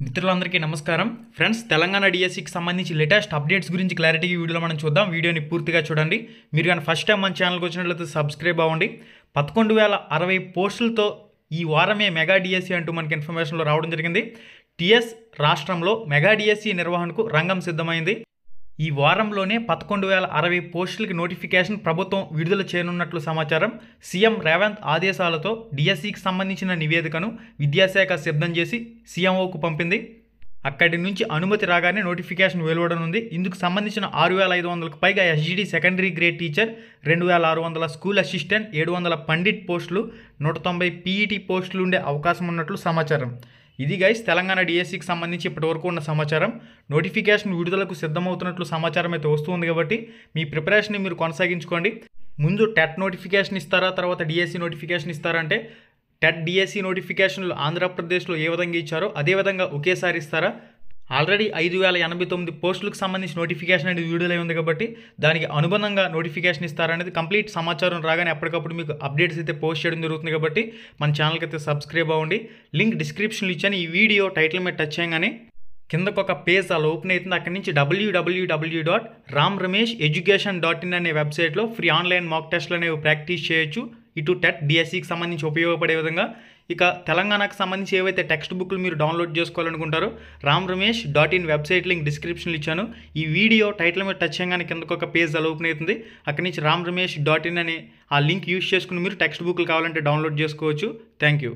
మిత్రులందరికీ నమస్కారం ఫ్రెండ్స్. తెలంగాణ డిఎస్సికి సంబంధించి లేటెస్ట్ అప్డేట్స్ గురించి క్లారిటీ ఈ వీడియోలో మనం చూద్దాం. వీడియోని పూర్తిగా చూడండి. మీరు కానీ ఫస్ట్ టైం మన ఛానల్కి వచ్చినట్లయితే సబ్స్క్రైబ్ అవ్వండి. 11,060 పోస్టులతో ఈ వారమే మెగా డిఎస్సి అంటూ మనకి ఇన్ఫర్మేషన్లో రావడం జరిగింది. టీఎస్ రాష్ట్రంలో మెగా డిఎస్సి నిర్వహణకు రంగం సిద్ధమైంది. ఈ వారంలోనే 11,060 పోస్టులకి నోటిఫికేషన్ ప్రభుత్వం విడుదల చేయనున్నట్లు సమాచారం. సీఎం రేవంత్ ఆదేశాలతో డిఎస్సికి సంబంధించిన నివేదికను విద్యాశాఖ సిద్ధం చేసి సీఎంఓకు పంపింది. అక్కడి నుంచి అనుమతి రాగానే నోటిఫికేషన్ వెలువడనుంది. ఇందుకు సంబంధించిన 6,500కు పైగా SGD secondary grade teacher, 2,600 school assistant, 700 Pandit పోస్టులు, 190 పీఈటీ పోస్టులు ఉండే అవకాశం ఉన్నట్లు సమాచారం. ఇది గైస్ తెలంగాణ డిఎస్సికి సంబంధించి ఇప్పటివరకు ఉన్న సమాచారం. నోటిఫికేషన్ విడుదలకు సిద్ధమవుతున్నట్లు సమాచారం అయితే వస్తుంది కాబట్టి మీ ప్రిపరేషన్ని మీరు కొనసాగించుకోండి. ముందు టెట్ నోటిఫికేషన్ ఇస్తారా, తర్వాత డిఎస్సి నోటిఫికేషన్ ఇస్తారా అంటే టెట్ డిఎస్సి నోటిఫికేషన్లు ఆంధ్రప్రదేశ్లో ఏ విధంగా ఇచ్చారో అదేవిధంగా ఒకేసారి ఇస్తారా? ఆల్రెడీ 5,089 పోస్టులకు సంబంధించి నోటిఫికేషన్ అనేది విడుదలై ఉంది కాబట్టి దానికి అనుబంధంగా నోటిఫికేషన్ ఇస్తారనేది కంప్లీట్ సమాచారం రాగానే అప్పటికప్పుడు మీకు అప్డేట్స్ అయితే పోస్ట్ చేయడం జరుగుతుంది కాబట్టి మన ఛానల్కి అయితే సబ్స్క్రైబ్ అవ్వండి. లింక్ డిస్క్రిప్షన్లో ఇచ్చాను. ఈ వీడియో టైటిల్ మీద టచ్ చేయగానే కిందకు ఒక పేజ్ అలా ఓపెన్ అవుతుంది. అక్కడి నుంచి www.ramramesheducation.in అనే వెబ్సైట్లో ఫ్రీ ఆన్లైన్ మాక్ టెస్ట్లు అనేవి ప్రాక్టీస్ చేయొచ్చు. ఇటు టెట్ డిఎస్సికి సంబంధించి ఉపయోగపడే విధంగా. ఇక తెలంగాణకు సంబంధించి ఏవైతే టెక్స్ట్ బుక్లు మీరు డౌన్లోడ్ చేసుకోవాలనుకుంటారో ramramesh.in వెబ్సైట్ లింక్ డిస్క్రిప్షన్లో ఇచ్చాను. ఈ వీడియో టైటిల్ మీద టచ్ చేయగానే కిందకు ఒక పేజ్ అలా ఓపెన్ అవుతుంది. అక్కడి నుంచి ramramesh.in అనే ఆ లింక్ యూజ్ చేసుకుని మీరు టెక్స్ట్ బుక్లు కావాలంటే డౌన్లోడ్ చేసుకోవచ్చు. Thank you.